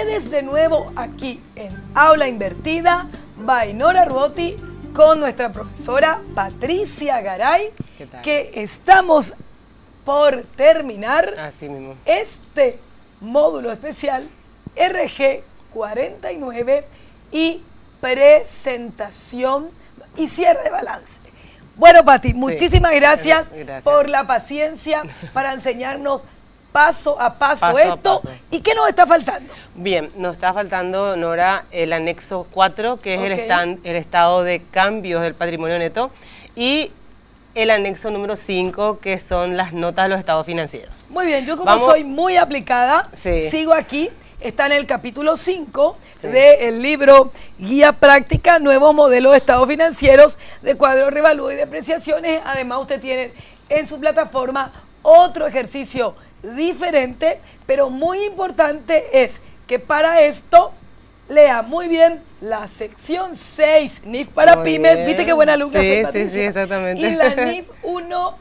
ustedes de nuevo aquí en Aula Invertida by Nora Ruotti con nuestra profesora Patricia Garay, que estamos por terminar este módulo especial RG49 y presentación y cierre de balance. Bueno, Pati, muchísimas gracias por la paciencia para enseñarnos paso a paso esto. ¿Y qué nos está faltando? Bien, nos está faltando, Nora, el anexo 4, que es el estado de cambios del patrimonio neto, y el anexo número 5, que son las notas de los estados financieros. Muy bien, yo como soy muy aplicada, sigo aquí. Está en el capítulo 5 del libro Guía Práctica, Nuevos Modelos de Estados Financieros de Cuadro, Revalúo y Depreciaciones. Además, usted tiene en su plataforma otro ejercicio diferente, pero muy importante es que para esto lea muy bien la sección 6, NIF para pymes. ¿Viste qué buena alumna soy, Patricia? Sí, exactamente. Y la NIF 1,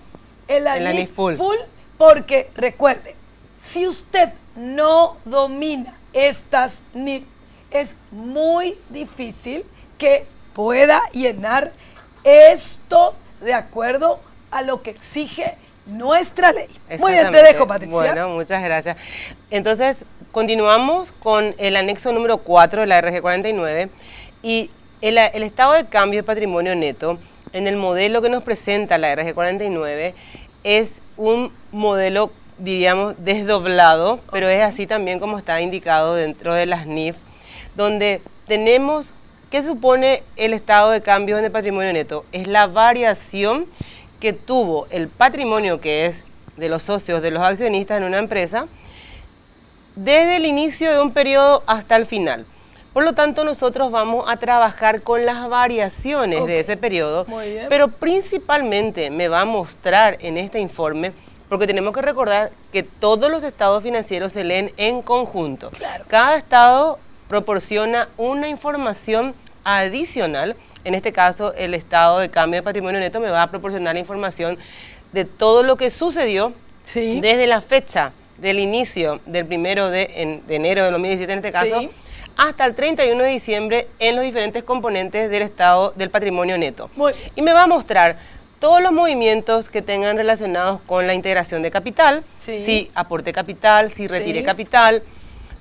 la NIF full, porque recuerde, si usted no domina estas NIF, es muy difícil que pueda llenar esto de acuerdo a lo que exige nuestra ley. Muy bien, te dejo, Patricia. Bueno, muchas gracias. Entonces, continuamos con el anexo número 4 de la RG49 y el estado de cambio de patrimonio neto en el modelo que nos presenta la RG49 es un modelo, diríamos, desdoblado, pero es así también como está indicado dentro de las NIF, donde tenemos, ¿qué supone el estado de cambio de patrimonio neto? Es la variación que tuvo el patrimonio, que es de los socios, de los accionistas en una empresa, desde el inicio de un periodo hasta el final. Por lo tanto, nosotros vamos a trabajar con las variaciones de ese periodo, pero principalmente me va a mostrar en este informe, porque tenemos que recordar que todos los estados financieros se leen en conjunto. Cada estado proporciona una información adicional. En este caso, el estado de cambio de patrimonio neto me va a proporcionar la información de todo lo que sucedió desde la fecha del inicio del 1 de enero de 2017 en este caso, hasta el 31 de diciembre en los diferentes componentes del estado del patrimonio neto. Y me va a mostrar todos los movimientos que tengan relacionados con la integración de capital, si aporte capital, si retire capital.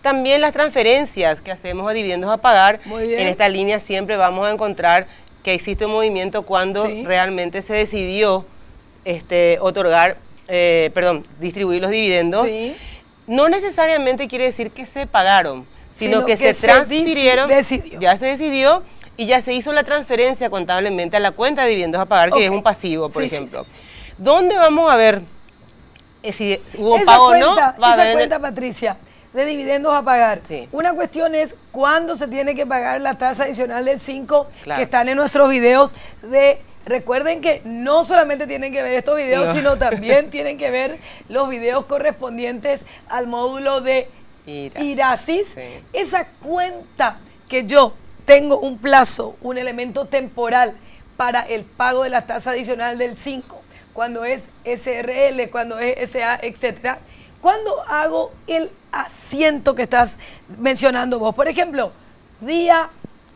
También las transferencias que hacemos a dividendos a pagar. En esta línea siempre vamos a encontrar que existe un movimiento cuando realmente se decidió distribuir los dividendos. No necesariamente quiere decir que se pagaron, sino que se transfirieron, ya se decidió y ya se hizo la transferencia contablemente a la cuenta de dividendos a pagar, que es un pasivo, por ejemplo. ¿Dónde vamos a ver si hubo pago o no? Esa cuenta, Patricia, de dividendos a pagar. Una cuestión es cuándo se tiene que pagar la tasa adicional del 5, que están en nuestros videos de... Recuerden que no solamente tienen que ver estos videos, sino también tienen que ver los videos correspondientes al módulo de IRASIS. Esa cuenta que yo tengo un plazo, un elemento temporal para el pago de la tasa adicional del 5, cuando es SRL, cuando es SA, etcétera. Cuando hago el asiento que estás mencionando vos, por ejemplo, día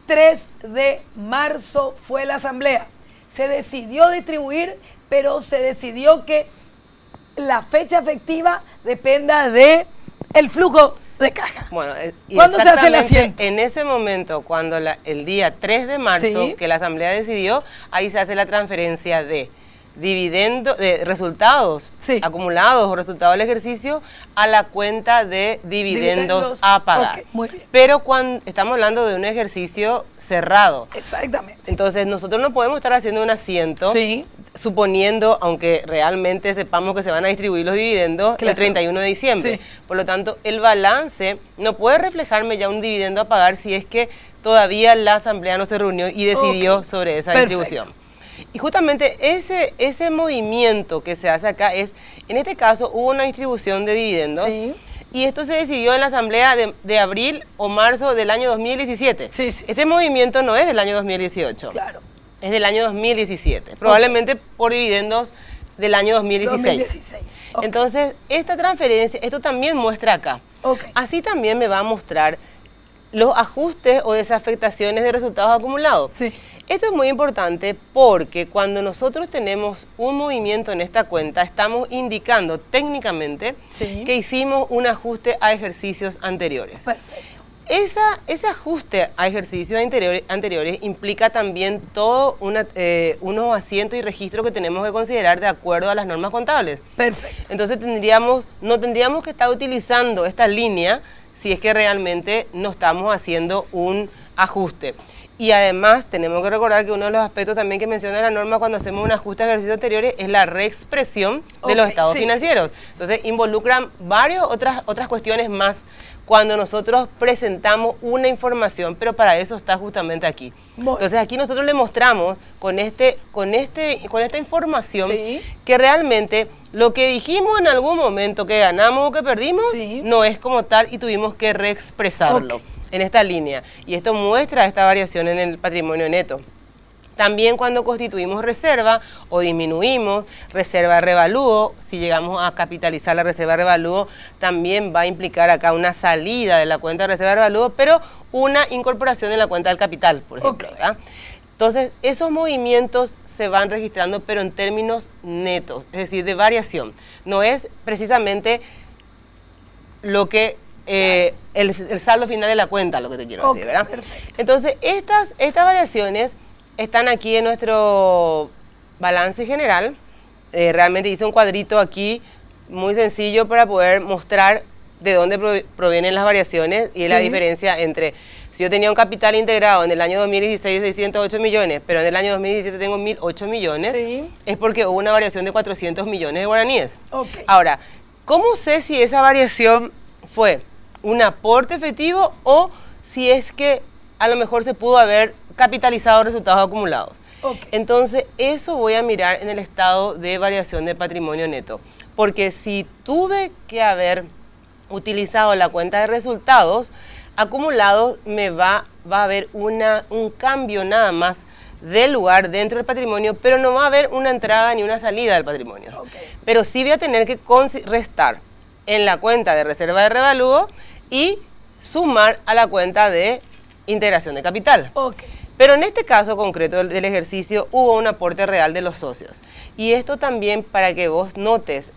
3 de marzo fue la asamblea. Se decidió distribuir, pero se decidió que la fecha efectiva dependa de el flujo de caja. Bueno, ¿cuándo se hace el asiento? En ese momento, cuando el día 3 de marzo, que la asamblea decidió, ahí se hace la transferencia de dividendos, de resultados acumulados o resultados del ejercicio a la cuenta de dividendos a pagar. Pero cuando estamos hablando de un ejercicio cerrado. Exactamente. Entonces nosotros no podemos estar haciendo un asiento suponiendo, aunque realmente sepamos que se van a distribuir los dividendos el 31 de diciembre. Por lo tanto, el balance no puede reflejarme ya un dividendo a pagar si es que todavía la asamblea no se reunió y decidió sobre esa distribución. Y justamente ese movimiento que se hace acá es, en este caso hubo una distribución de dividendos y esto se decidió en la asamblea de abril o marzo del año 2017. Ese movimiento no es del año 2018, es del año 2017, probablemente por dividendos del año 2016. Entonces, esta transferencia, esto también muestra acá Así también me va a mostrar los ajustes o desafectaciones de resultados acumulados. Esto es muy importante porque cuando nosotros tenemos un movimiento en esta cuenta, estamos indicando técnicamente que hicimos un ajuste a ejercicios anteriores. Perfecto. Ese ajuste a ejercicios anteriores implica también todo unos asientos y registros que tenemos que considerar de acuerdo a las normas contables. Perfecto. Entonces no tendríamos que estar utilizando esta línea si es que realmente no estamos haciendo un ajuste. Y además tenemos que recordar que uno de los aspectos también que menciona la norma cuando hacemos un ajuste a ejercicios anteriores es la reexpresión de los estados financieros. Entonces involucran varias otras cuestiones más cuando nosotros presentamos una información, pero para eso está justamente aquí. Entonces aquí nosotros le mostramos con esta información que realmente lo que dijimos en algún momento que ganamos o que perdimos no es como tal y tuvimos que reexpresarlo en esta línea. Y esto muestra esta variación en el patrimonio neto. También cuando constituimos reserva o disminuimos reserva de revalúo, si llegamos a capitalizar la reserva de revalúo, también va a implicar acá una salida de la cuenta de reserva de revalúo, pero una incorporación en la cuenta del capital, por ejemplo. ¿Verdad? Entonces, esos movimientos se van registrando, pero en términos netos, es decir, de variación. No es precisamente lo que el saldo final de la cuenta, lo que te quiero decir, ¿verdad? Perfecto. Entonces, estas variaciones están aquí en nuestro balance general. Realmente hice un cuadrito aquí muy sencillo para poder mostrar de dónde provienen las variaciones y la diferencia entre si yo tenía un capital integrado en el año 2016 de 608 millones, pero en el año 2017 tengo 1.008 millones, es porque hubo una variación de 400 millones de guaraníes. Ahora, ¿cómo sé si esa variación fue un aporte efectivo o si es que a lo mejor se pudo haber capitalizado resultados acumulados? Entonces, eso voy a mirar en el estado de variación del patrimonio neto. Porque si tuve que haber utilizado la cuenta de resultados acumulados, me va a haber un cambio nada más del lugar dentro del patrimonio, pero no va a haber una entrada ni una salida del patrimonio. Pero sí voy a tener que restar en la cuenta de reserva de revalúo y sumar a la cuenta de integración de capital. Pero en este caso concreto del ejercicio hubo un aporte real de los socios. Y esto también para que vos notes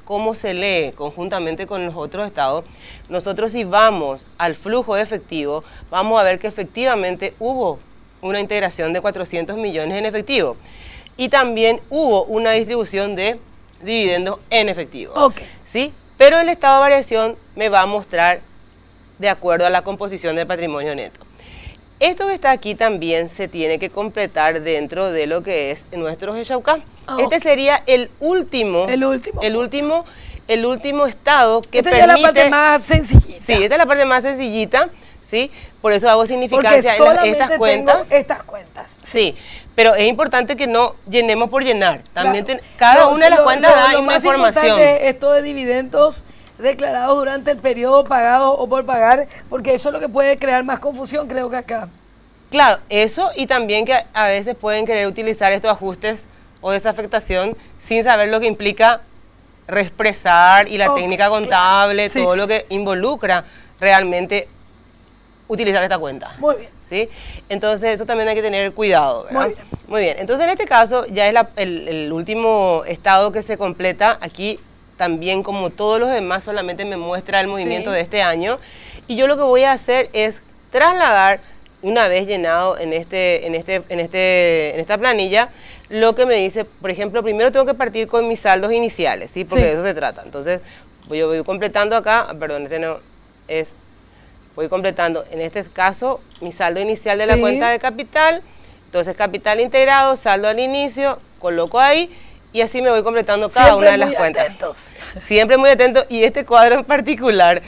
cómo se lee conjuntamente con los otros estados. Nosotros si vamos al flujo de efectivo, vamos a ver que efectivamente hubo una integración de 400 millones en efectivo. Y también hubo una distribución de dividendos en efectivo. ¿Sí? Pero el estado de variación me va a mostrar de acuerdo a la composición del patrimonio neto. Esto que está aquí también se tiene que completar dentro de lo que es nuestro GESHAUCA. Este sería el último estado que permite... Esta es la parte más sencillita. Sí, esta es la parte más sencillita, ¿sí? Por eso hago significancia en estas cuentas. Estas cuentas. Sí, pero es importante que no llenemos por llenar. También cada una de las cuentas da una información. Esto de dividendos declarados durante el periodo pagado o por pagar, porque eso es lo que puede crear más confusión, creo que acá. Claro, eso y también que a veces pueden querer utilizar estos ajustes o desafectación sin saber lo que implica reexpresar y la técnica contable, todo lo que involucra realmente utilizar esta cuenta. Muy bien. ¿Sí? Entonces eso también hay que tener cuidado, ¿verdad? Muy bien. Entonces en este caso ya es el último estado que se completa aquí. También como todos los demás solamente me muestra el movimiento de este año y yo lo que voy a hacer es trasladar una vez llenado en esta planilla lo que me dice, por ejemplo, primero tengo que partir con mis saldos iniciales, ¿sí? Porque de eso se trata. Entonces yo voy completando acá, perdón, este no es, voy completando en este caso mi saldo inicial de la cuenta de capital, entonces capital integrado, saldo al inicio, coloco ahí. Y así me voy completando cada una de las cuentas. Siempre muy atentos. Y este cuadro en particular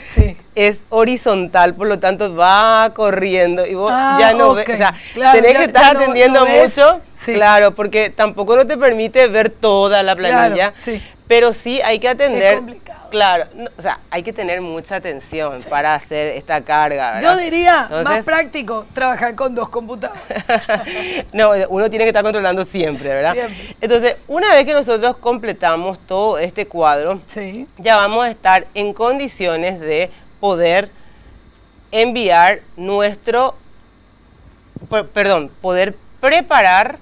es horizontal, por lo tanto va corriendo. Y vos ya no ves, o sea, tenés que estar atendiendo mucho, claro, porque tampoco no te permite ver toda la planilla. Pero sí hay que atender. Es complicado. Claro, o sea, hay que tener mucha atención para hacer esta carga, ¿verdad? Yo diría, más práctico, trabajar con 2 computadoras. No, uno tiene que estar controlando siempre, ¿verdad? Siempre. Entonces, una vez que nosotros completamos todo este cuadro, ya vamos a estar en condiciones de poder enviar poder preparar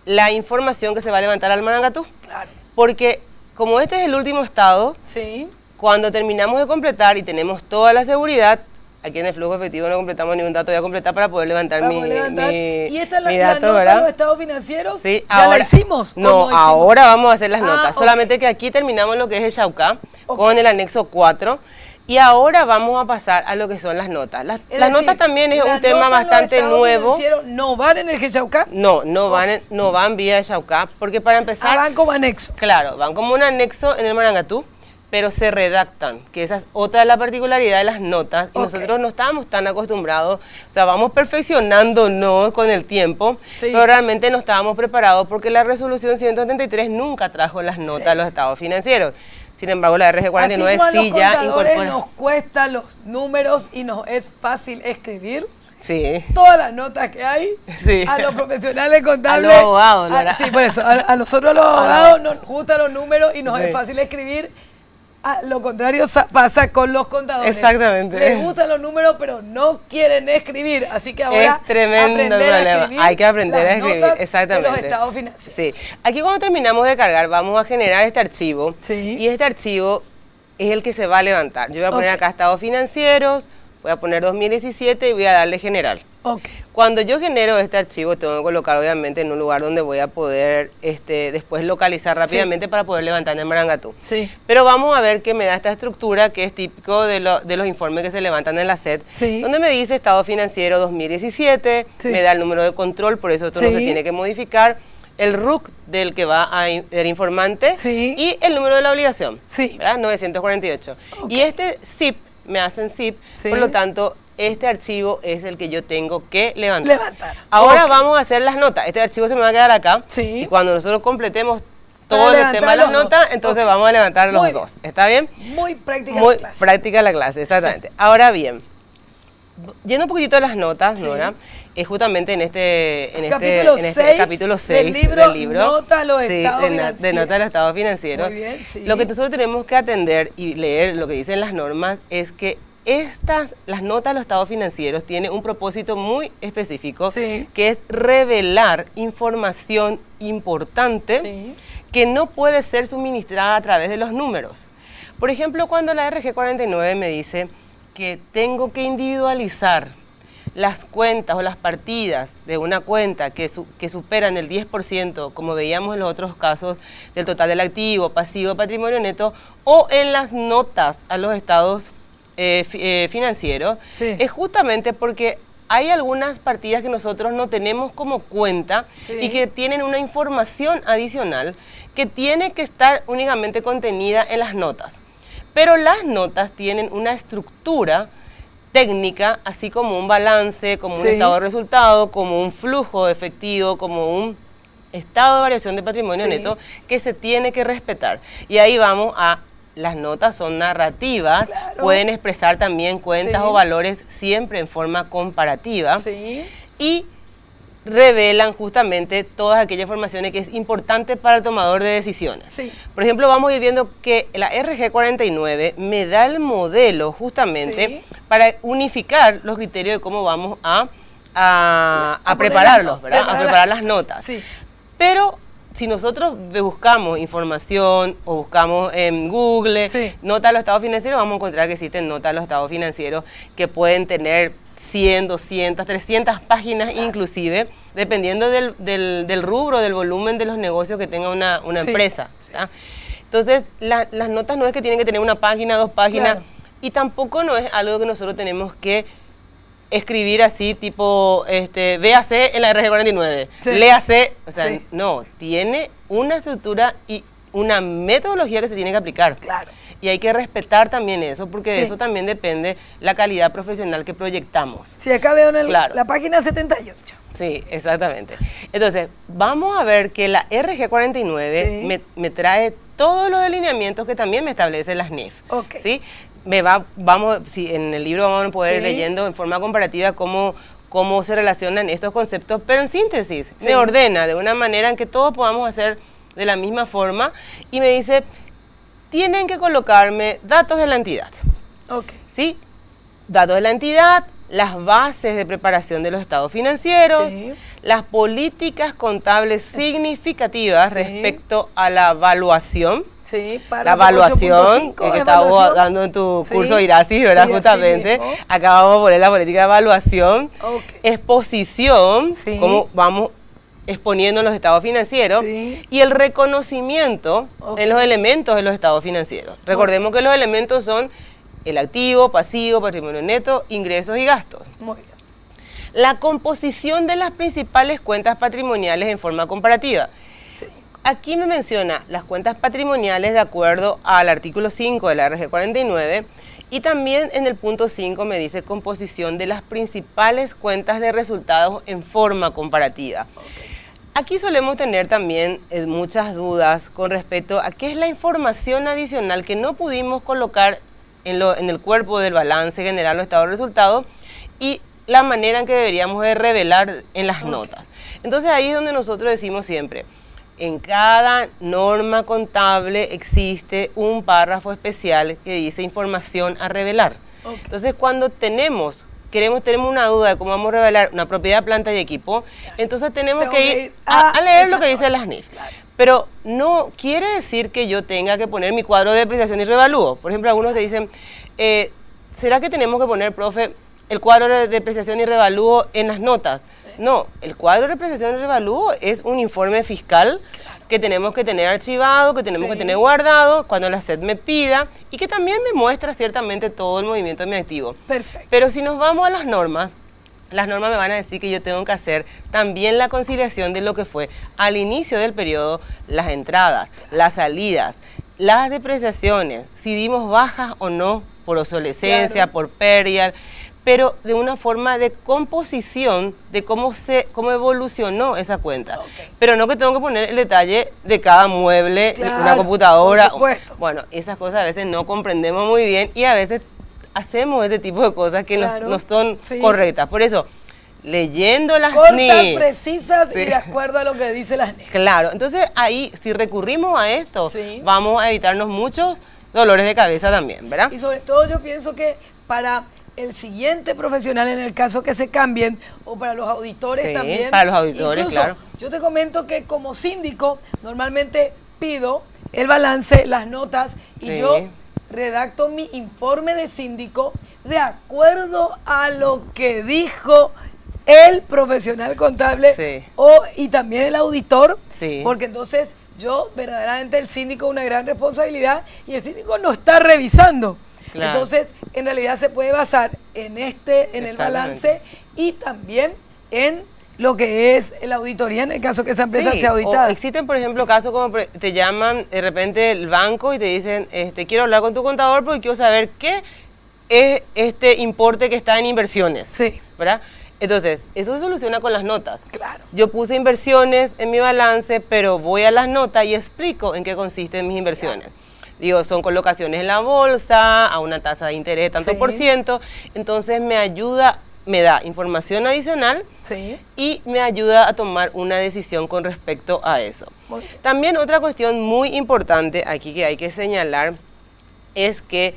la información que se va a levantar al Marangatú. Claro. Porque como este es el último estado, sí, cuando terminamos de completar y tenemos toda la seguridad, aquí en el flujo efectivo no completamos ningún dato, voy a completar para poder levantar mi ¿Y esta es mi la dato, nota ¿verdad? de los estados financieros? Sí, ¿Ya ahora, la hicimos? No, ahora vamos a hacer las notas. ok. Solamente que aquí terminamos lo que es el Xauca con el anexo 4. Y ahora vamos a pasar a lo que son las notas. Las notas también es un tema bastante nuevo. ¿No van en el Xauca? No van vía Xauca, porque para empezar... van como anexo. Claro, van como un anexo en el Marangatú, pero se redactan, que esa es otra de la particularidad de las notas, y nosotros no estábamos tan acostumbrados, o sea, vamos perfeccionándonos con el tiempo, pero realmente no estábamos preparados porque la resolución 173 nunca trajo las notas a los estados financieros. Sin embargo, la RG49 sí ya incorpora. Nos cuesta los números y nos es fácil escribir. Sí. Todas las notas que hay, sí. A los profesionales contables. A los abogados, ¿no? Sí, por eso. A nosotros los abogados nos gustan los números y nos es fácil escribir. Lo contrario pasa con los contadores. Exactamente. Les gustan los números, pero no quieren escribir. Así que ahora es tremendo el problema. Hay que aprender a escribir. Exactamente. De los estados financieros. Sí. Aquí cuando terminamos de cargar, vamos a generar este archivo. Sí. Y este archivo es el que se va a levantar. Yo voy a poner acá estados financieros, voy a poner 2017 y voy a darle general. Cuando yo genero este archivo, tengo que colocar obviamente en un lugar donde voy a poder después localizar rápidamente para poder levantar en el Marangatú. Sí. Pero vamos a ver que me da esta estructura que es típico de los informes que se levantan en la SED, donde me dice estado financiero 2017, me da el número de control, por eso esto no se tiene que modificar, el RUC del que va del informante y el número de la obligación, ¿verdad? 948. Y este ZIP, me hacen ZIP, por lo tanto, este archivo es el que yo tengo que levantar. Ahora vamos a hacer las notas. Este archivo se me va a quedar acá. Y cuando nosotros completemos todo el tema de las notas, entonces vamos a levantar los dos. ¿Está bien? Muy práctica la clase. Muy práctica la clase, exactamente. Ahora bien, yendo un poquito a las notas, Nora, es justamente en este capítulo 6 del libro Nota los estados financieros. De nota de los estados financieros. Muy bien, Lo que nosotros tenemos que atender y leer lo que dicen las normas es que las notas de los estados financieros tienen un propósito muy específico, que es revelar información importante que no puede ser suministrada a través de los números. Por ejemplo, cuando la RG49 me dice que tengo que individualizar las cuentas o las partidas de una cuenta que superan el 10%, como veíamos en los otros casos, del total del activo, pasivo, patrimonio neto, o en las notas a los estados financieros, es justamente porque hay algunas partidas que nosotros no tenemos como cuenta y que tienen una información adicional que tiene que estar únicamente contenida en las notas. Pero las notas tienen una estructura técnica, así como un balance, como un estado de resultado, como un flujo efectivo, como un estado de variación de patrimonio neto que se tiene que respetar. Y ahí vamos a... Las notas son narrativas, pueden expresar también cuentas o valores siempre en forma comparativa y revelan justamente todas aquellas informaciones que es importante para el tomador de decisiones. Por ejemplo, vamos a ir viendo que la RG49 me da el modelo justamente para unificar los criterios de cómo vamos a prepararlos, ¿verdad? A preparar las notas. Pero si nosotros buscamos información o buscamos en Google notas de los estados financieros, vamos a encontrar que existen notas de los estados financieros que pueden tener 100, 200, 300 páginas inclusive, dependiendo del rubro, del volumen de los negocios que tenga una empresa, ¿verdad? Entonces, las notas no es que tienen que tener una página, 2 páginas, y tampoco no es algo que nosotros tenemos que escribir así, tipo, véase en la RG49, léase, o sea, no, tiene una estructura y una metodología que se tiene que aplicar. Y hay que respetar también eso, porque de eso también depende la calidad profesional que proyectamos. Sí, acá veo en la página 78. Sí, exactamente. Entonces, vamos a ver que la RG49 me trae todos los delineamientos que también me establecen las NIF. ¿Sí? En el libro vamos a poder ir leyendo en forma comparativa cómo se relacionan estos conceptos, pero en síntesis me ordena de una manera en que todos podamos hacer de la misma forma y me dice, tienen que colocarme datos de la entidad. ¿sí? Datos de la entidad, las bases de preparación de los estados financieros, las políticas contables significativas respecto a la evaluación. Para la evaluación que estábamos dando en tu curso IRASI, ¿verdad? Justamente. Acá vamos a poner la política de evaluación, exposición, cómo vamos exponiendo los estados financieros, y el reconocimiento en los elementos de los estados financieros. Recordemos que los elementos son el activo, pasivo, patrimonio neto, ingresos y gastos. Muy bien. La composición de las principales cuentas patrimoniales en forma comparativa. Aquí me menciona las cuentas patrimoniales de acuerdo al artículo 5 de la RG 49, y también en el punto 5 me dice composición de las principales cuentas de resultados en forma comparativa. Aquí solemos tener también muchas dudas con respecto a qué es la información adicional que no pudimos colocar en el cuerpo del balance general o estado de resultados, y la manera en que deberíamos de revelar en las notas. Entonces ahí es donde nosotros decimos siempre, en cada norma contable existe un párrafo especial que dice información a revelar. Entonces cuando tenemos una duda de cómo vamos a revelar una propiedad, planta y equipo, entonces tenemos que ir a leer lo que dice la SNIF. Pero no quiere decir que yo tenga que poner mi cuadro de depreciación y revalúo. Por ejemplo, algunos te dicen, ¿será que tenemos que poner, profe, el cuadro de depreciación y revalúo en las notas? No, el cuadro de depreciación y revalúo es un informe fiscal que tenemos que tener archivado, que tenemos que tener guardado cuando la SED me pida, y que también me muestra ciertamente todo el movimiento de mi activo. Perfecto. Pero si nos vamos a las normas me van a decir que yo tengo que hacer también la conciliación de lo que fue al inicio del periodo, las entradas, las salidas, las depreciaciones, si dimos bajas o no por obsolescencia, por pérdida, pero de una forma de composición de cómo evolucionó esa cuenta. Pero no que tengo que poner el detalle de cada mueble, una computadora. Bueno, esas cosas a veces no comprendemos muy bien y a veces hacemos ese tipo de cosas que no son correctas. Por eso, leyendo las NIF, precisas y de acuerdo a lo que dice las NIF. Claro, entonces ahí, si recurrimos a esto, vamos a evitarnos muchos dolores de cabeza también, ¿verdad? Y sobre todo yo pienso que para el siguiente profesional, en el caso que se cambien, o para los auditores también. Para los auditores, incluso, claro. Yo te comento que como síndico, normalmente pido el balance, las notas, y yo redacto mi informe de síndico de acuerdo a lo que dijo el profesional contable y también el auditor, porque entonces yo verdaderamente el síndico una gran responsabilidad y el síndico no está revisando. Entonces, en realidad se puede basar en el balance y también en lo que es la auditoría en el caso que esa empresa sea auditada. Existen, por ejemplo, casos como te llaman de repente el banco y te dicen, quiero hablar con tu contador porque quiero saber qué es este importe que está en inversiones, ¿verdad? Entonces, eso se soluciona con las notas. Claro. Yo puse inversiones en mi balance, pero voy a las notas y explico en qué consisten mis inversiones. Digo, son colocaciones en la bolsa, a una tasa de interés tanto por ciento, entonces me da información adicional y me ayuda a tomar una decisión con respecto a eso. También otra cuestión muy importante aquí que hay que señalar es que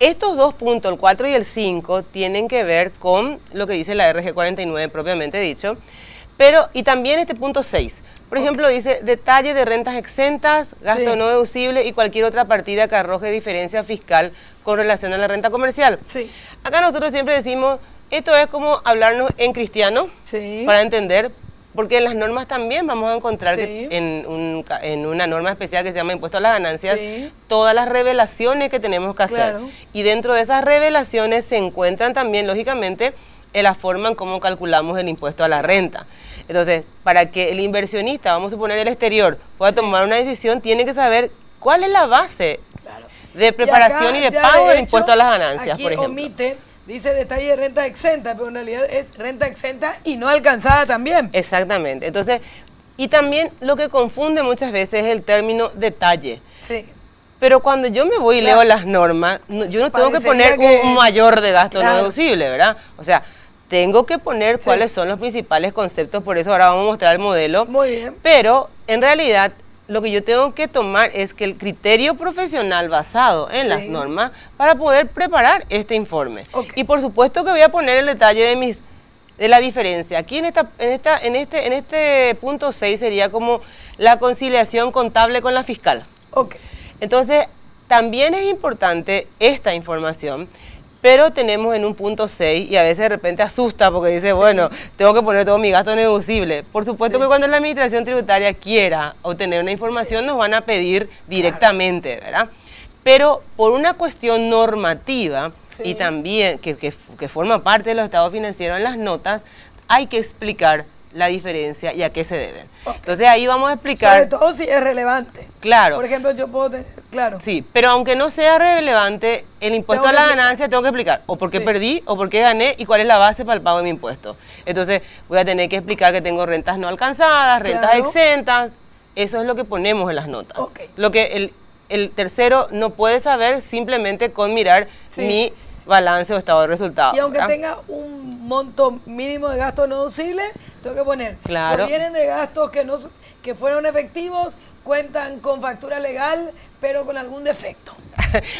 estos dos puntos, el 4 y el 5, tienen que ver con lo que dice la RG 49 propiamente dicho, y también este punto 6. Por ejemplo, dice detalle de rentas exentas, gasto no deducible y cualquier otra partida que arroje diferencia fiscal con relación a la renta comercial. Acá nosotros siempre decimos, esto es como hablarnos en cristiano para entender, porque en las normas también vamos a encontrar que en una norma especial que se llama impuesto a las ganancias, todas las revelaciones que tenemos que hacer. Y dentro de esas revelaciones se encuentran también, lógicamente, la forma en cómo calculamos el impuesto a la renta. Entonces, para que el inversionista, vamos a suponer el exterior, pueda tomar una decisión, tiene que saber cuál es la base de preparación y de pago del impuesto a las ganancias, por ejemplo. Omite, dice detalle de renta exenta, pero en realidad es renta exenta y no alcanzada también. Exactamente. Entonces, y también lo que confunde muchas veces es el término detalle. Pero cuando yo me voy y leo las normas, yo no tengo que poner un mayor de gasto no deducible, ¿verdad? O sea, tengo que poner cuáles son los principales conceptos, por eso ahora vamos a mostrar el modelo. Muy bien. Pero, en realidad, lo que yo tengo que tomar es que el criterio profesional basado en las normas para poder preparar este informe. Y por supuesto que voy a poner el detalle de la diferencia. Aquí en este punto 6 sería como la conciliación contable con la fiscal. Entonces, también es importante esta información, pero tenemos en un punto 6 y a veces de repente asusta porque dice, bueno, tengo que poner todo mi gasto deducible. Por supuesto que cuando la administración tributaria quiera obtener una información nos van a pedir directamente, ¿verdad? Pero por una cuestión normativa y también que forma parte de los estados financieros en las notas, hay que explicar la diferencia y a qué se deben. Entonces ahí vamos a explicar... Sobre todo si es relevante. Claro. Por ejemplo, yo puedo tener... Claro. Sí, pero aunque no sea relevante, el impuesto a la ganancia tengo que explicar o por qué perdí o por qué gané y cuál es la base para el pago de mi impuesto. Entonces voy a tener que explicar que tengo rentas no alcanzadas, rentas exentas. Eso es lo que ponemos en las notas. Lo que el tercero no puede saber simplemente con mirar mi balance o estado de resultados. Y aunque tenga un monto mínimo de gastos no deducible, tengo que poner, provienen de gastos que fueron efectivos, cuentan con factura legal, pero con algún defecto.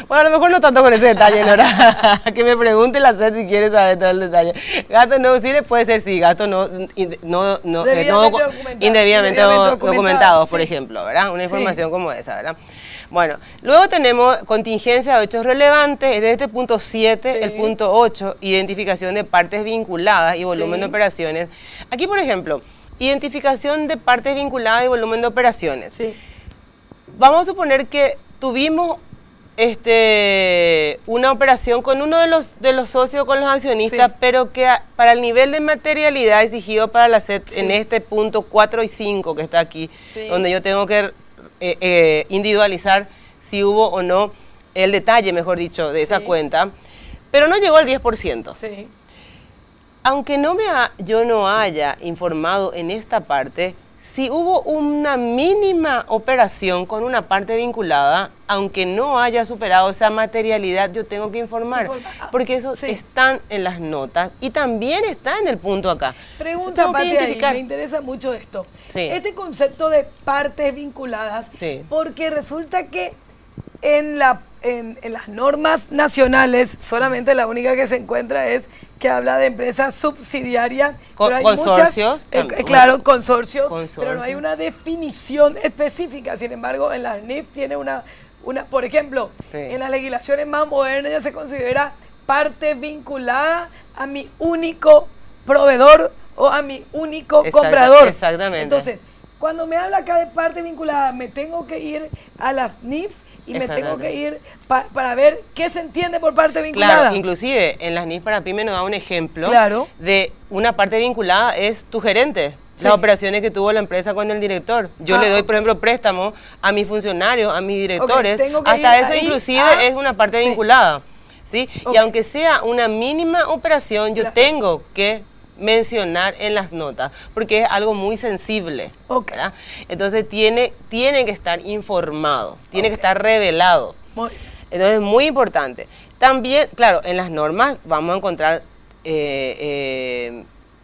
Bueno, a lo mejor no tanto con ese detalle, Nora. Que me pregunte la SED si quiere saber todo el detalle. Gastos no deducibles puede ser, sí, gastos indebidamente documentados, por ejemplo, ¿verdad? Una información como esa, ¿verdad? Bueno, luego tenemos contingencia de hechos relevantes, es de este punto 7, el punto 8, identificación de partes vinculadas y volumen de operaciones. Aquí, por ejemplo, identificación de partes vinculadas y volumen de operaciones. Vamos a suponer que tuvimos una operación con uno de los socios, con los accionistas, pero que para el nivel de materialidad exigido para la SED en este punto 4 y 5 que está aquí, donde yo tengo que individualizar si hubo o no el detalle, mejor dicho, de esa cuenta, pero no llegó al 10%. Aunque yo no haya informado en esta parte, si hubo una mínima operación con una parte vinculada, aunque no haya superado esa materialidad, yo tengo que informar, porque eso están en las notas y también está en el punto acá. Pregunta, Pati, me interesa mucho esto. Este concepto de partes vinculadas, porque resulta que en las normas nacionales, solamente la única que se encuentra es que habla de empresas subsidiarias. Consorcios. Claro, consorcios, pero no hay una definición específica. Sin embargo, en las NIF tiene por ejemplo, en las legislaciones más modernas ya se considera parte vinculada a mi único proveedor o a mi único comprador. Exactamente. Entonces, cuando me habla acá de parte vinculada, me tengo que ir a las NIF y me tengo que ir para ver qué se entiende por parte vinculada. Claro, inclusive en las NIF para PYME nos da un ejemplo de una parte vinculada es tu gerente. Las operaciones que tuvo la empresa con el director. Yo le doy, por ejemplo, préstamo a mis funcionarios, a mis directores. Hasta eso inclusive es una parte vinculada. ¿Sí? Y aunque sea una mínima operación, yo tengo que mencionar en las notas, porque es algo muy sensible, ¿verdad? Entonces tiene que estar informado, tiene que estar revelado. Entonces es muy importante. También, claro, en las normas vamos a encontrar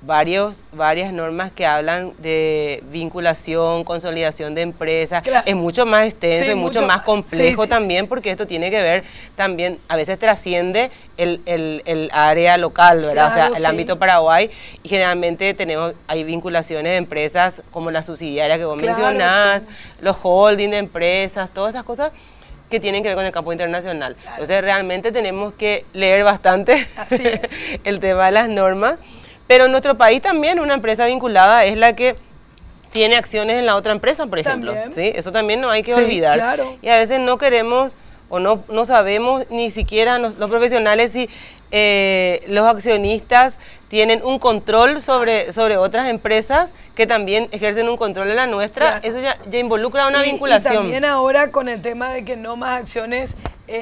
varias normas que hablan de vinculación, consolidación de empresas. Es mucho más extenso y mucho más complejo también, porque esto tiene que ver también, a veces trasciende el área local, ¿verdad? O sea, el ámbito Paraguay, y generalmente hay vinculaciones de empresas como las subsidiarias que vos mencionás, los holding de empresas, todas esas cosas que tienen que ver con el campo internacional. Entonces realmente tenemos que leer bastante el tema de las normas. Pero en nuestro país también una empresa vinculada es la que tiene acciones en la otra empresa, por ejemplo. ¿Sí? Eso también no hay que olvidar. Y a veces no queremos o no sabemos ni siquiera los profesionales si los accionistas tienen un control sobre otras empresas que también ejercen un control en la nuestra. Eso ya involucra una vinculación. Y también ahora con el tema de que no más acciones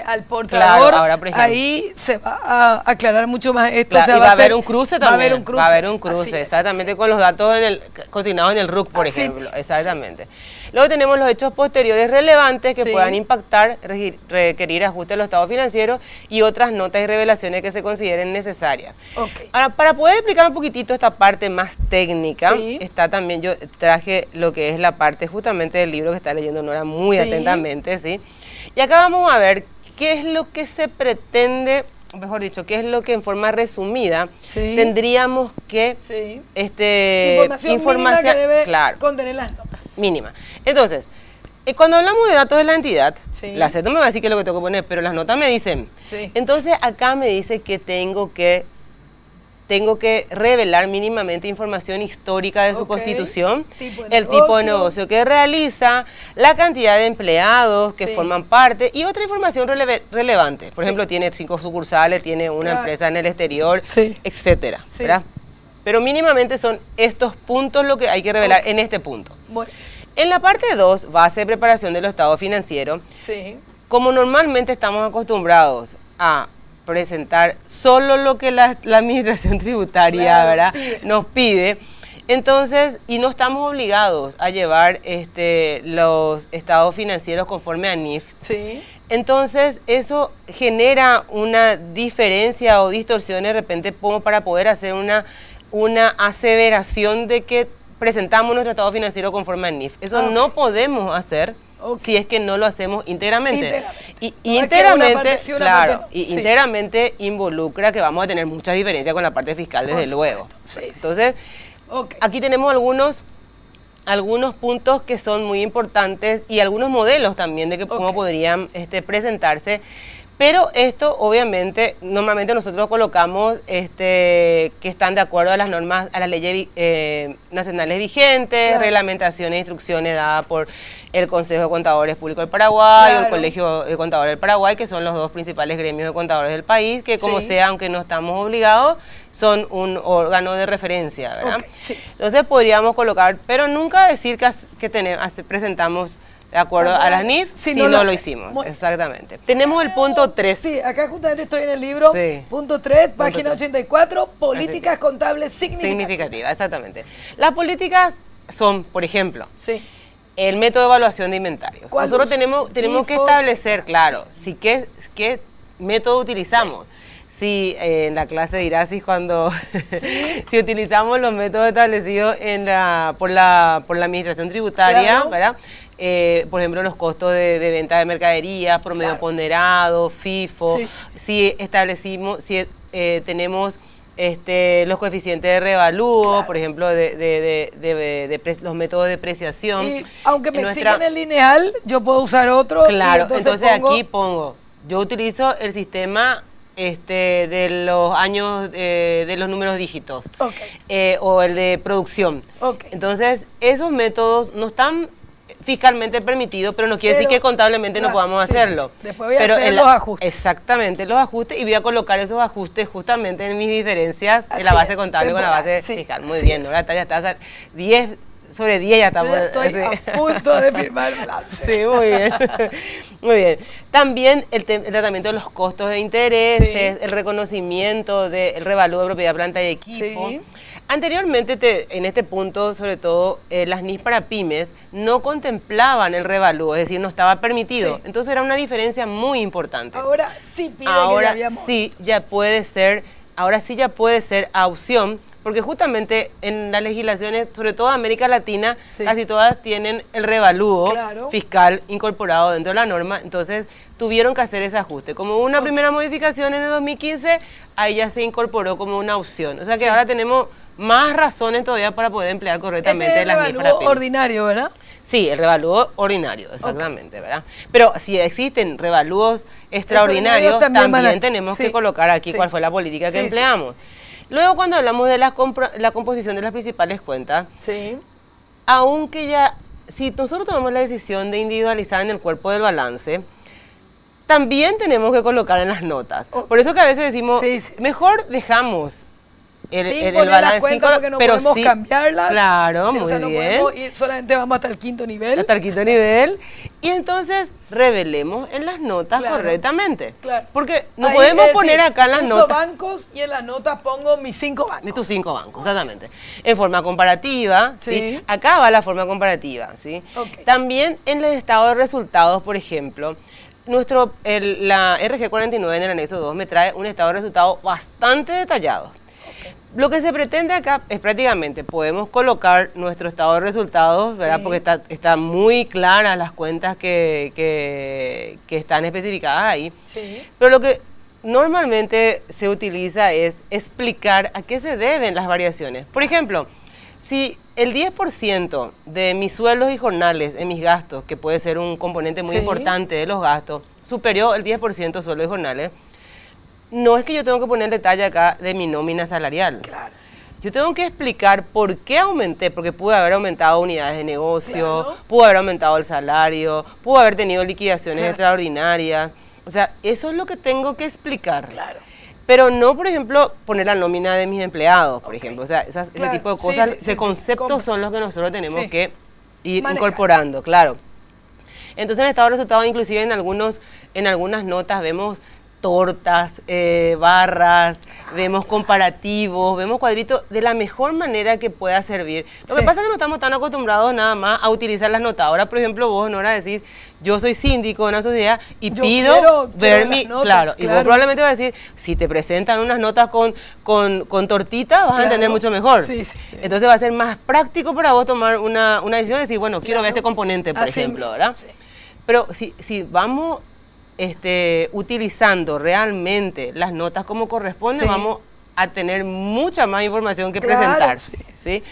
al portador, ahora, por ejemplo, ahí se va a aclarar mucho más esto. O sea, va a haber un cruce también. Va a haber un cruce, exactamente, con los datos consignados en el RUC, por ejemplo. Exactamente. Luego tenemos los hechos posteriores relevantes que puedan impactar, requerir ajuste de los estados financieros y otras notas y revelaciones que se consideren necesarias. Okay. Ahora, para poder explicar un poquitito esta parte más técnica, está también, yo traje lo que es la parte justamente del libro que está leyendo Nora muy atentamente, ¿sí? Y acá vamos a ver qué es lo que se pretende, mejor dicho, qué es lo que en forma resumida tendríamos que información que debe contener las notas. Mínima. Entonces, cuando hablamos de datos de la entidad, la CET no me va a decir qué es lo que tengo que poner, pero las notas me dicen. Entonces, acá me dice que tengo que revelar mínimamente información histórica de su constitución, el tipo de negocio que realiza, la cantidad de empleados que forman parte y otra información relevante. Por ejemplo, tiene 5 sucursales, tiene una empresa en el exterior, etcétera, ¿verdad? Pero mínimamente son estos puntos lo que hay que revelar en este punto. Bueno. En la parte 2, base de preparación de los estados financieros, como normalmente estamos acostumbrados a presentar solo lo que la administración tributaria, ¿verdad?, nos pide. Entonces, y no estamos obligados a llevar los estados financieros conforme a NIF. Entonces, eso genera una diferencia o distorsión de repente como para poder hacer una aseveración de que presentamos nuestro estado financiero conforme a NIF. Eso no podemos hacer. Si es que no lo hacemos íntegramente. Y íntegramente, íntegramente involucra que vamos a tener muchas diferencias con la parte fiscal, desde luego. Entonces, aquí tenemos algunos puntos que son muy importantes y algunos modelos también de cómo podrían presentarse. Pero esto, obviamente, normalmente nosotros colocamos que están de acuerdo a las normas, a las leyes nacionales vigentes, reglamentaciones e instrucciones dadas por el Consejo de Contadores Públicos del Paraguay o el Colegio de Contadores del Paraguay, que son los dos principales gremios de contadores del país, que como sea, aunque no estamos obligados, son un órgano de referencia, ¿verdad? Entonces podríamos colocar, pero nunca decir que presentamos de acuerdo a las NIF, si no lo hicimos. Exactamente. Tenemos el punto 3. Sí, acá justamente estoy en el libro. Punto 3, página 84, políticas contables significativas. Exactamente. Las políticas son, por ejemplo, el método de evaluación de inventarios. Nosotros tenemos que establecer, claro, qué método utilizamos. Sí, en la clase de IRASIS cuando si utilizamos los métodos establecidos por la administración tributaria, ¿verdad? Por ejemplo, los costos de venta de mercadería, promedio ponderado, FIFO, si tenemos los coeficientes de revalúo, por ejemplo, los métodos de depreciación. Y aunque me exigen el lineal, yo puedo usar otro. Claro, entonces aquí yo utilizo el sistema de los años, de los números dígitos, o el de producción. Entonces, esos métodos no están fiscalmente permitidos, pero no quiere decir que contablemente no podamos hacerlo. Después voy a hacer los ajustes. Exactamente, los ajustes, y voy a colocar esos ajustes justamente en mis diferencias de la base contable con la base fiscal. Muy bien, ¿no? Ya está 10 sobre 10 ya estamos. Estoy a punto de firmar el balance. Sí, muy bien. Muy bien. También el tratamiento de los costos de intereses, el reconocimiento del revalúo de propiedad, planta y equipo. Anteriormente, en este punto, sobre todo, las NIF para pymes no contemplaban el revalúo, es decir, no estaba permitido. Entonces era una diferencia muy importante. Ahora sí pide ahora ya puede ser a opción, porque justamente en las legislaciones, sobre todo de América Latina, casi todas tienen el revalúo fiscal incorporado dentro de la norma, entonces tuvieron que hacer ese ajuste. Como una primera modificación en el 2015, ahí ya se incorporó como una opción. O sea que ahora tenemos más razones todavía para poder emplear correctamente las NIF para pymes. Ordinario, ¿verdad? Sí, el revalúo ordinario, exactamente, ¿verdad? Pero si existen revalúos extraordinarios, también tenemos que colocar aquí cuál fue la política que empleamos. Luego, cuando hablamos de la composición de las principales cuentas, aunque si nosotros tomamos la decisión de individualizar en el cuerpo del balance, también tenemos que colocar en las notas. Por eso que a veces decimos, mejor dejamos el balance, porque no podemos cambiarlas. Claro, muy bien. No podemos ir, solamente vamos hasta el quinto nivel. Hasta el quinto nivel. Y entonces revelemos en las notas correctamente. Porque no podemos poner acá en las notas. Bancos y en las notas pongo mis 5 bancos. Tus 5 bancos, exactamente. En forma comparativa, ¿sí? Acá va la forma comparativa, ¿sí? También en el estado de resultados, por ejemplo, la RG49 en el anexo 2 me trae un estado de resultados bastante detallado. Lo que se pretende acá es prácticamente, podemos colocar nuestro estado de resultados, ¿verdad? Sí. Porque está muy claras las cuentas que están especificadas ahí. Sí. Pero lo que normalmente se utiliza es explicar a qué se deben las variaciones. Por ejemplo, si el 10% de mis sueldos y jornales en mis gastos, que puede ser un componente muy importante de los gastos, superó el 10% de sueldos y jornales, no es que yo tengo que poner detalle acá de mi nómina salarial. Claro. Yo tengo que explicar por qué aumenté, porque pude haber aumentado unidades de negocio, claro, pude haber aumentado el salario, pude haber tenido liquidaciones extraordinarias. O sea, eso es lo que tengo que explicar. Claro. Pero no, por ejemplo, poner la nómina de mis empleados, por ejemplo. O sea, ese tipo de cosas, de conceptos son los que nosotros tenemos que ir incorporando, claro. Entonces, en el estado de resultados, inclusive en algunas notas vemos tortas, barras, vemos comparativos, vemos cuadritos de la mejor manera que pueda servir. Lo que pasa es que no estamos tan acostumbrados nada más a utilizar las notas. Ahora, por ejemplo, vos, Nora, decís, yo soy síndico de una sociedad y pido ver mi... Claro, y vos probablemente vas a decir, si te presentan unas notas con tortita, vas a entender mucho mejor. Entonces va a ser más práctico para vos tomar una decisión de decir, bueno, quiero ver este componente, por ejemplo, ¿verdad? Pero si vamos... utilizando realmente las notas como corresponde, vamos a tener mucha más información que presentar. ¿Sí?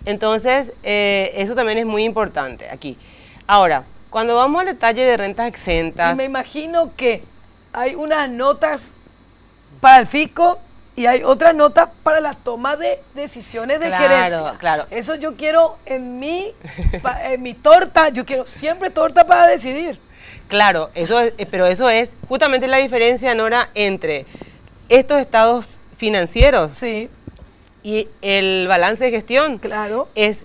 Entonces, eso también es muy importante aquí. Ahora, cuando vamos al detalle de rentas exentas... Me imagino que hay unas notas para el fisco y hay otras notas para la toma de decisiones de gerencia. Claro. Eso yo quiero en mi torta, yo quiero siempre torta para decidir. Claro, pero eso es justamente la diferencia, Nora, entre estos estados financieros y el balance de gestión. Claro. Es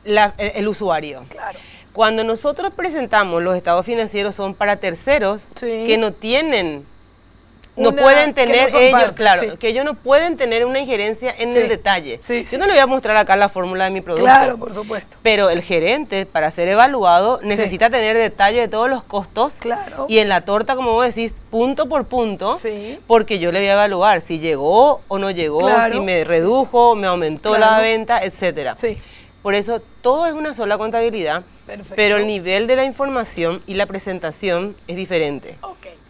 el usuario. Claro. Cuando nosotros presentamos los estados financieros son para terceros que no tienen... No pueden tener que ellos no pueden tener una injerencia en el detalle. Yo no le voy a mostrar acá la fórmula de mi producto. Claro, por supuesto. Pero el gerente, para ser evaluado, necesita tener detalle de todos los costos. Claro. Y en la torta, como vos decís, punto por punto, porque yo le voy a evaluar si llegó o no llegó, si me redujo, me aumentó la venta, etcétera. Por eso, todo es una sola contabilidad, pero el nivel de la información y la presentación es diferente.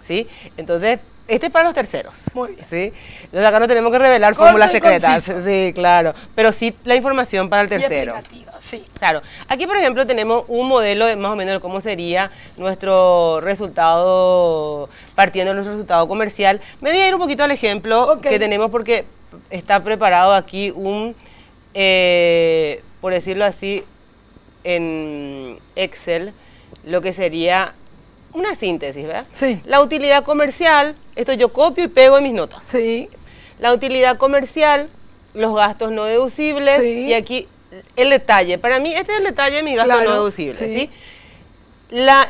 ¿Sí? Entonces, este es para los terceros. Muy bien. ¿Sí? Entonces acá no tenemos que revelar fórmulas secretas. Sí, claro. Pero sí la información para el tercero. Sí. Claro. Aquí, por ejemplo, tenemos un modelo de más o menos de cómo sería nuestro resultado, partiendo de nuestro resultado comercial. Me voy a ir un poquito al ejemplo que tenemos porque está preparado aquí por decirlo así, en Excel, lo que sería... una síntesis, ¿verdad? Sí. La utilidad comercial, esto yo copio y pego en mis notas. Sí. La utilidad comercial, los gastos no deducibles, y aquí el detalle. Para mí, este es el detalle de mis gastos no deducibles, ¿sí?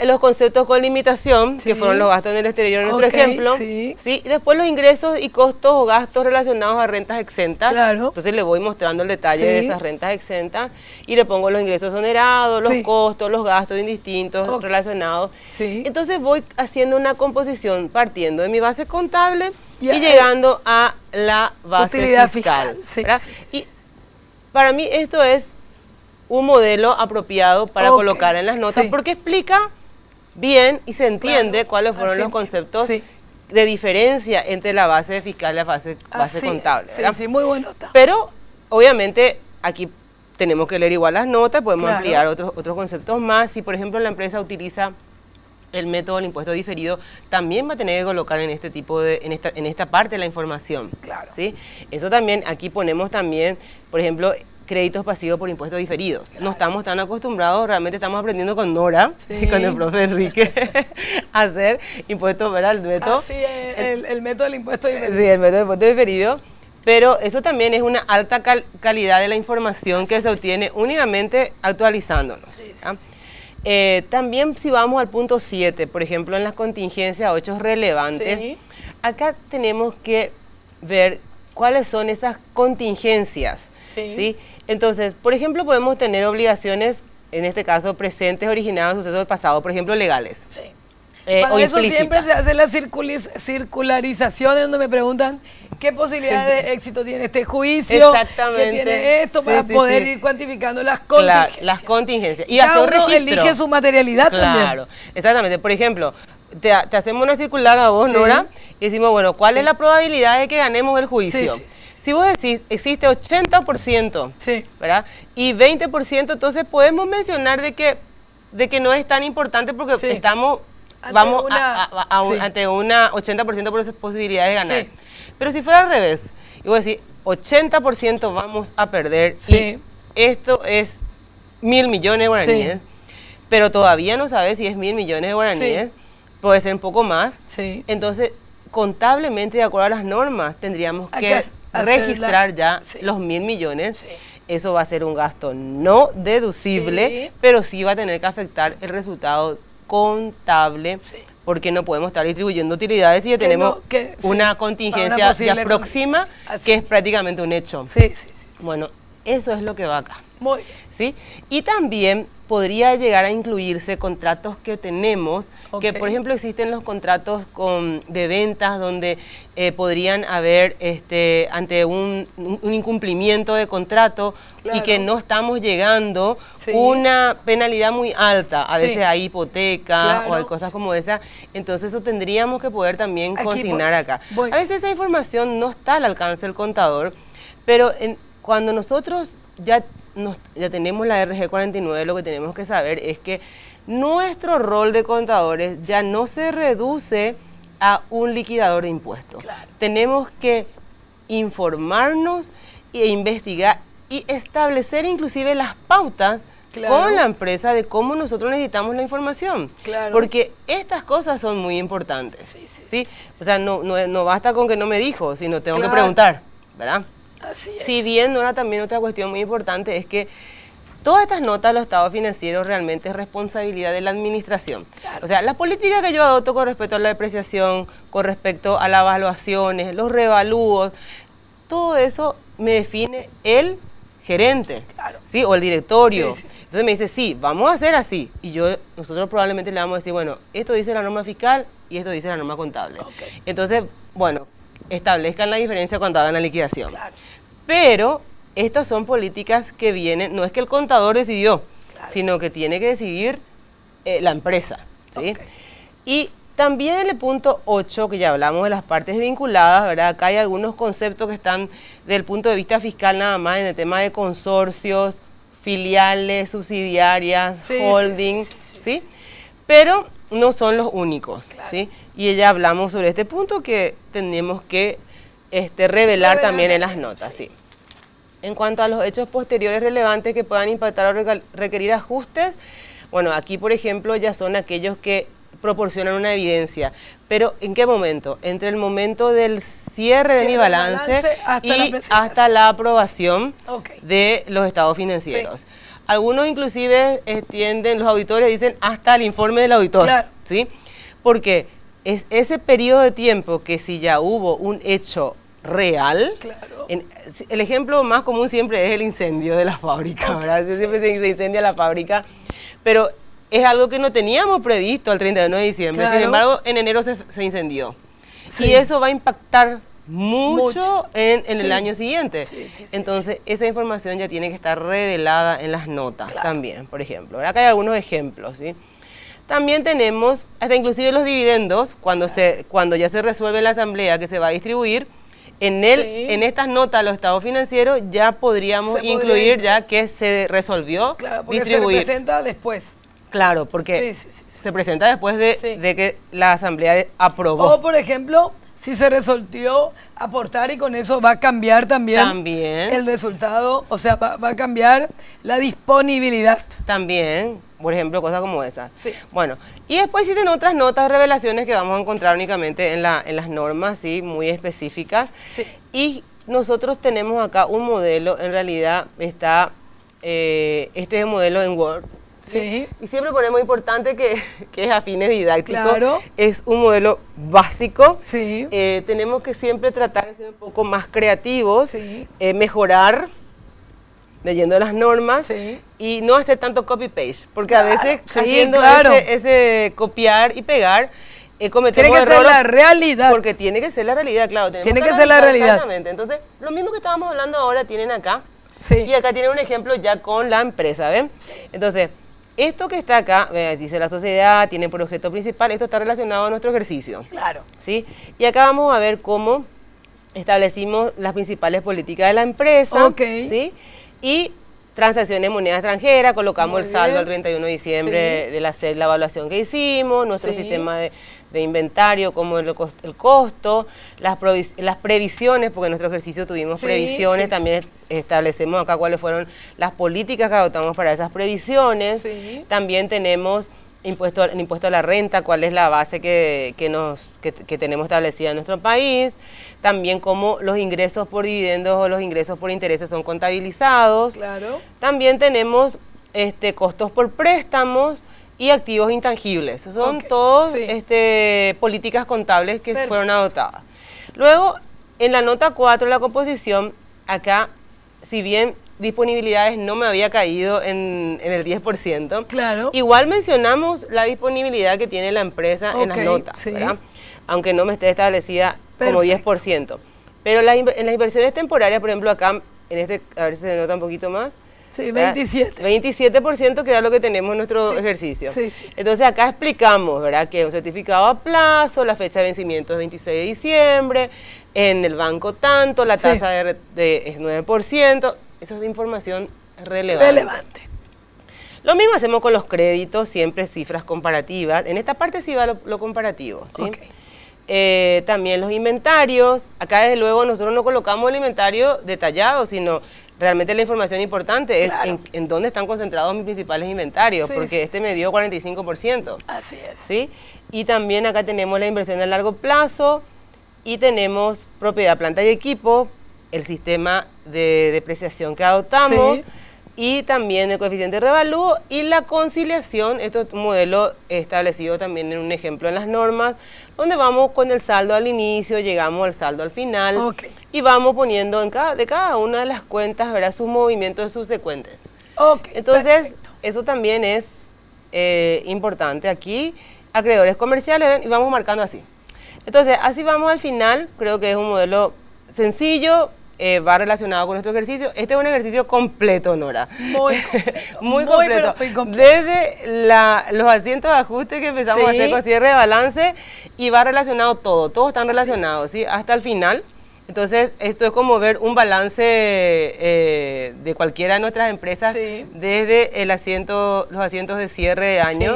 Los conceptos con limitación, que fueron los gastos en el exterior en nuestro ejemplo. Sí. Y después los ingresos y costos o gastos relacionados a rentas exentas. Claro. Entonces le voy mostrando el detalle de esas rentas exentas y le pongo los ingresos onerados, los costos, los gastos indistintos relacionados. Entonces voy haciendo una composición partiendo de mi base contable y llegando a la base fiscal. Y para mí esto es un modelo apropiado para colocar en las notas porque explica bien y se entiende cuáles fueron los conceptos de diferencia entre la base fiscal y la base contable. Sí, muy buena nota. Pero obviamente aquí tenemos que leer igual las notas, podemos ampliar otros conceptos más. Si por ejemplo la empresa utiliza el método del impuesto diferido, también va a tener que colocar en este tipo de, en esta parte de la información. ¿Sí? Eso también, aquí ponemos también, por ejemplo, créditos pasivos por impuestos diferidos. No estamos tan acostumbrados, realmente estamos aprendiendo con Nora, con el profe Enrique, a hacer impuestos, ¿verdad? El método. El método del impuesto diferido. Sí, el método del impuesto diferido. Pero eso también es una alta calidad de la información que se obtiene únicamente actualizándonos. También si vamos al punto 7, por ejemplo, en las contingencias o hechos relevantes, acá tenemos que ver cuáles son esas contingencias. ¿Sí? Entonces, por ejemplo, podemos tener obligaciones, en este caso presentes, originadas de sucesos del pasado, por ejemplo, legales. Para o eso implícitas. siempre se hace la circularización, donde me preguntan qué posibilidades de éxito tiene este juicio, Exactamente. qué tiene esto, para poder ir cuantificando las contingencias. Claro, las contingencias. Y cada hacer un uno registro. elige su materialidad también. Claro, exactamente. Por ejemplo, te hacemos una circular a vos, Nora, y decimos, bueno, ¿cuál es la probabilidad de que ganemos el juicio? Si vos decís, existe 80%, ¿verdad? Y 20%, entonces podemos mencionar de que no es tan importante porque estamos, ante una 80% de posibilidad de ganar. Pero si fuera al revés, y vos decís, 80% vamos a perder, y esto es 1.000 millones de guaraníes, pero todavía no sabes si es 1.000 millones de guaraníes, puede ser un poco más. Entonces, contablemente, de acuerdo a las normas, tendríamos que registrar ya los 1.000 millones. Eso va a ser un gasto no deducible, pero sí va a tener que afectar el resultado contable, porque no podemos estar distribuyendo utilidades y ya tenemos una contingencia ya próxima, que es prácticamente un hecho. Bueno, eso es lo que va acá. Muy bien. ¿Sí? Y también podría llegar a incluirse contratos que tenemos, que por ejemplo existen los contratos de ventas donde podrían haber ante un incumplimiento de contrato y que no estamos llegando una penalidad muy alta. A veces hay hipoteca o hay cosas como esa, entonces eso tendríamos que poder también consignar acá. A veces esa información no está al alcance del contador, pero cuando nosotros ya tenemos la RG 49, lo que tenemos que saber es que nuestro rol de contadores ya no se reduce a un liquidador de impuestos. Tenemos que informarnos e investigar y establecer inclusive las pautas con la empresa de cómo nosotros necesitamos la información. Porque estas cosas son muy importantes. ¿Sí? O sea, no basta con que no me dijo, sino tengo que preguntar, ¿verdad? Si bien, Nora, también otra cuestión muy importante es que todas estas notas de los estados financieros realmente es responsabilidad de la administración. O sea, la política que yo adopto con respecto a la depreciación, con respecto a las evaluaciones, los revalúos, todo eso me define el gerente, ¿sí? O el directorio. Entonces me dice, sí, vamos a hacer así. Y nosotros probablemente le vamos a decir, bueno, esto dice la norma fiscal y esto dice la norma contable. Entonces, bueno, establezcan la diferencia cuando hagan la liquidación. Pero estas son políticas que vienen, no es que el contador decidió, sino que tiene que decidir la empresa. ¿Sí? Y también en el punto 8, que ya hablamos de las partes vinculadas, ¿verdad? Acá hay algunos conceptos que están desde el punto de vista fiscal nada más en el tema de consorcios, filiales, subsidiarias, holding, ¿sí? Pero no son los únicos, ¿sí? Y ya hablamos sobre este punto que tenemos que revelar también en las notas, ¿sí? En cuanto a los hechos posteriores relevantes que puedan impactar o requerir ajustes, bueno, aquí por ejemplo ya son aquellos que proporcionan una evidencia. Pero ¿en qué momento? Entre el momento del cierre de mi balance hasta la aprobación de los estados financieros. Algunos inclusive los auditores dicen hasta el informe del auditor, ¿sí? Porque es ese periodo de tiempo que si ya hubo un hecho real, el ejemplo más común siempre es el incendio de la fábrica, ¿verdad? Siempre se incendia la fábrica, pero es algo que no teníamos previsto el 31 de diciembre, sin embargo en enero se incendió. Y eso va a impactar mucho en el año siguiente. Entonces, esa información ya tiene que estar revelada en las notas también, por ejemplo. Acá hay algunos ejemplos, ¿sí? También tenemos, hasta inclusive los dividendos, cuando ya se resuelve la asamblea que se va a distribuir, en estas notas, los estados financieros, ya podríamos incluir ya que se resolvió distribuir. Se presenta después. Claro, porque se presenta después de que la asamblea aprobó. O, por ejemplo, si se resolvió aportar y con eso va a cambiar también el resultado, o sea, va a cambiar la disponibilidad. También, por ejemplo, cosas como esa. Bueno, y después existen otras notas, revelaciones que vamos a encontrar únicamente en las normas, ¿sí? Muy específicas. Y nosotros tenemos acá un modelo, en realidad está, este es el modelo en Word. ¿Sí? Y siempre ponemos importante que es a fines didácticos, es un modelo básico, tenemos que siempre tratar de ser un poco más creativos, mejorar leyendo las normas y no hacer tanto copy-paste, porque a veces haciendo ese copiar y pegar, cometemos errores. Tiene que ser la realidad. Porque tiene que ser la realidad, claro. Tiene que ser la realidad. Exactamente. Entonces, lo mismo que estábamos hablando ahora tienen acá. Y acá tienen un ejemplo ya con la empresa, ¿ven? Entonces, esto que está acá, dice la sociedad, tiene por objeto principal, esto está relacionado a nuestro ejercicio. Claro. ¿Sí? Y acá vamos a ver cómo establecimos las principales políticas de la empresa. ¿Sí? Y transacciones en moneda extranjera, colocamos el saldo al 31 de diciembre de la evaluación que hicimos, nuestro sistema de inventario, como el costo, las previsiones, porque en nuestro ejercicio tuvimos previsiones, también establecemos acá cuáles fueron las políticas que adoptamos para esas previsiones. También tenemos el impuesto a la renta, cuál es la base que tenemos establecida en nuestro país. También cómo los ingresos por dividendos o los ingresos por intereses son contabilizados. Claro. También tenemos costos por préstamos y activos intangibles. Son todos políticas contables que fueron adoptadas. Luego, en la nota 4 de la composición, acá, si bien disponibilidades no me había caído en el 10%, igual mencionamos la disponibilidad que tiene la empresa en las notas, ¿verdad? Aunque no me esté establecida como 10%. Pero en las inversiones temporarias, por ejemplo, acá, a ver si se nota un poquito más. Sí, 27. 27% que era lo que tenemos en nuestro ejercicio. Entonces acá explicamos, ¿verdad? Que un certificado a plazo, la fecha de vencimiento es 26 de diciembre, en el banco tanto, la tasa es 9%. Esa es información relevante. Lo mismo hacemos con los créditos, siempre cifras comparativas. En esta parte sí va lo comparativo, ¿sí? También los inventarios. Acá desde luego nosotros no colocamos el inventario detallado, sino realmente la información importante es en dónde están concentrados mis principales inventarios, porque me dio 45%. Así es. ¿Sí? Y también acá tenemos la inversión a largo plazo y tenemos propiedad, planta y equipo, el sistema de depreciación que adoptamos y también el coeficiente de revalúo y la conciliación. Esto es un modelo establecido también en un ejemplo en las normas, donde vamos con el saldo al inicio, llegamos al saldo al final y vamos poniendo de cada una de las cuentas, ¿verdad?, sus movimientos subsecuentes. Entonces, eso también es importante aquí. Acreedores comerciales, ¿ven? Y vamos marcando así. Entonces, así vamos al final. Creo que es un modelo sencillo, va relacionado con nuestro ejercicio. Este es un ejercicio completo, Nora. Muy completo. muy completo. Desde los asientos de ajuste que empezamos a hacer con cierre de balance y va relacionado todo. Todos están relacionados, ¿sí? Hasta el final. Entonces, esto es como ver un balance de cualquiera de nuestras empresas desde los asientos de cierre de año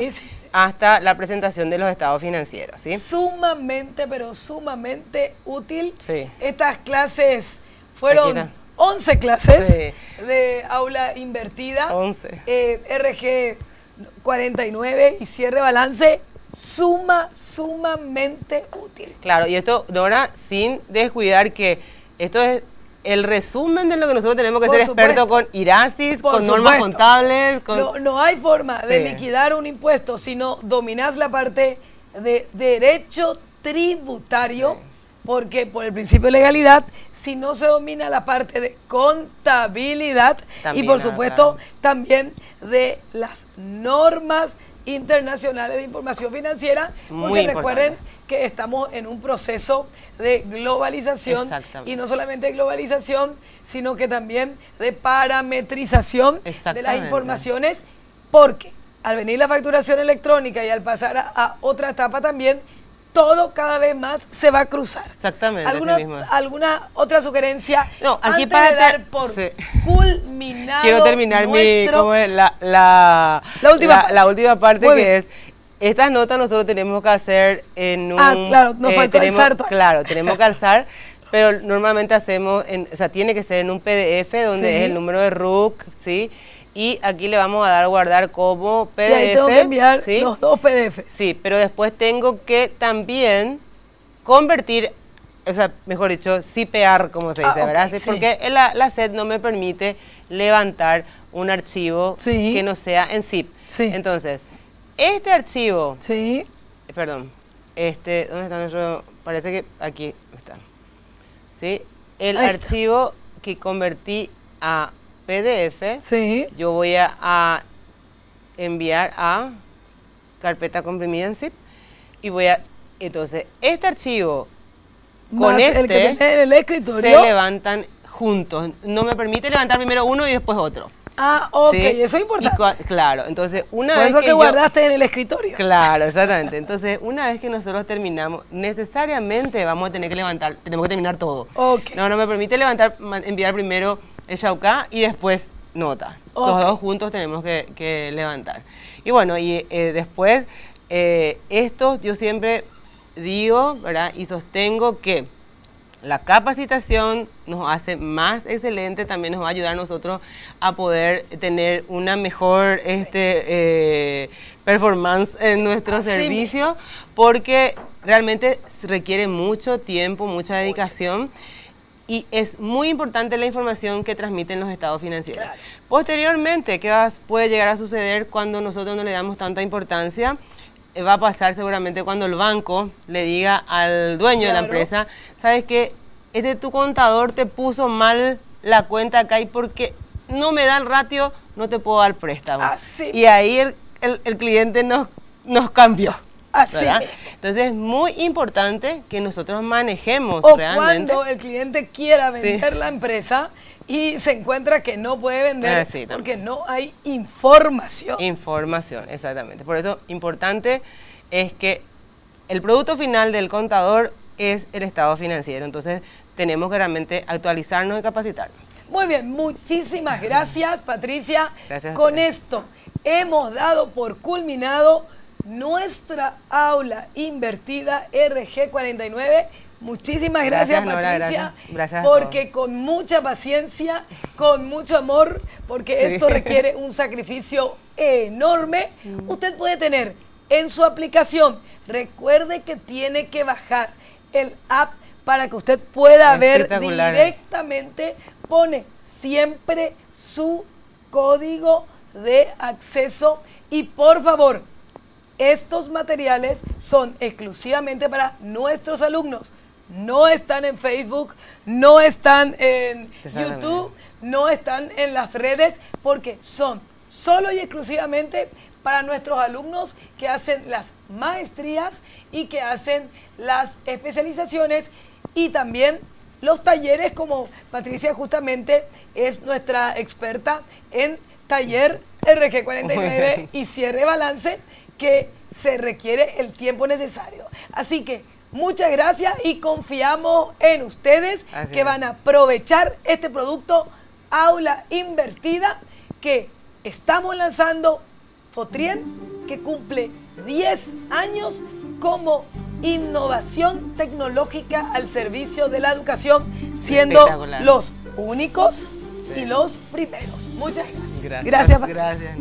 hasta la presentación de los estados financieros, ¿sí? Sumamente, pero sumamente útil. Estas clases fueron 11 clases de aula invertida. 11. RG 49 y cierre balance. Sumamente útil. Claro, y esto, Nora, sin descuidar que esto es el resumen de lo que nosotros tenemos que ser expertos con IRASIS, con normas contables. No hay forma de liquidar un impuesto si no dominás la parte de derecho tributario, porque por el principio de legalidad, si no se domina la parte de contabilidad también, y por supuesto también de las normas internacionales de información financiera, porque recuerden que estamos en un proceso de globalización y no solamente de globalización, sino que también de parametrización de las informaciones, porque al venir la facturación electrónica y al pasar a otra etapa también, todo cada vez más se va a cruzar. Exactamente. ¿Alguna otra sugerencia? No, aquí antes de dar por culminado. Quiero terminar la última parte, que es estas notas nosotros tenemos que hacer en un... nos faltó alzar. Claro, tenemos que alzar, pero normalmente hacemos, tiene que ser en un PDF donde es el número de RUC, ¿sí? Y aquí le vamos a dar a guardar como PDF. Y ahí tengo que enviar los dos PDF. Sí, pero después tengo que también convertir, mejor dicho, zipear, como se dice, ¿verdad? Porque la SED no me permite levantar un archivo que no sea en zip. Entonces, este archivo... Perdón. ¿Dónde está nuestro...? Parece que aquí está. ¿Sí? El archivo que convertí a PDF, yo voy a enviar a carpeta comprimida en zip y voy a... Entonces, este archivo con más este el que tiene en el escritorio se levantan juntos. No me permite levantar primero uno y después otro. Ah, ok, ¿sí? Eso es importante. Claro, entonces una Por vez eso que guardaste en el escritorio. Claro, exactamente. Entonces, una vez que nosotros terminamos, necesariamente vamos a tener que levantar, tenemos que terminar todo. Okay. No me permite enviar primero el Shauká y después notas. Okay. Los dos juntos tenemos que levantar. Y bueno, y después, estos yo siempre digo, ¿verdad? Y sostengo que la capacitación nos hace más excelente, también nos va a ayudar a nosotros a poder tener una mejor performance en nuestro servicio, porque realmente requiere mucho tiempo, mucha dedicación. Y es muy importante la información que transmiten los estados financieros. Claro. Posteriormente, ¿qué puede llegar a suceder cuando nosotros no le damos tanta importancia? Va a pasar seguramente cuando el banco le diga al dueño de la empresa, ¿sabes qué? Tu contador te puso mal la cuenta acá y porque no me da el ratio, no te puedo dar préstamo. Así. Y ahí el cliente nos cambió. Así. Entonces es muy importante que nosotros manejemos realmente. Cuando el cliente quiera vender la empresa y se encuentra que no puede vender porque no hay información. Información, exactamente. Por eso importante es que el producto final del contador es el estado financiero. Entonces tenemos que realmente actualizarnos y capacitarnos. Muy bien, muchísimas gracias, Patricia. Gracias. Con esto hemos dado por culminado nuestra aula invertida RG49. Muchísimas gracias, Patricia, Nora, gracias porque con mucha paciencia, con mucho amor, porque esto requiere un sacrificio enorme, usted puede tener en su aplicación, recuerde que tiene que bajar el app para que usted pueda ver directamente, pone siempre su código de acceso y por favor, estos materiales son exclusivamente para nuestros alumnos. No están en Facebook, no están en YouTube, no están en las redes, porque son solo y exclusivamente para nuestros alumnos que hacen las maestrías y que hacen las especializaciones y también los talleres, como Patricia justamente es nuestra experta en taller RG49 y cierre balance, que se requiere el tiempo necesario. Así que muchas gracias y confiamos en ustedes que van a aprovechar este producto Aula Invertida que estamos lanzando Fotrien, que cumple 10 años como innovación tecnológica al servicio de la educación, siendo los únicos y los primeros. Muchas gracias. Gracias, Patricia.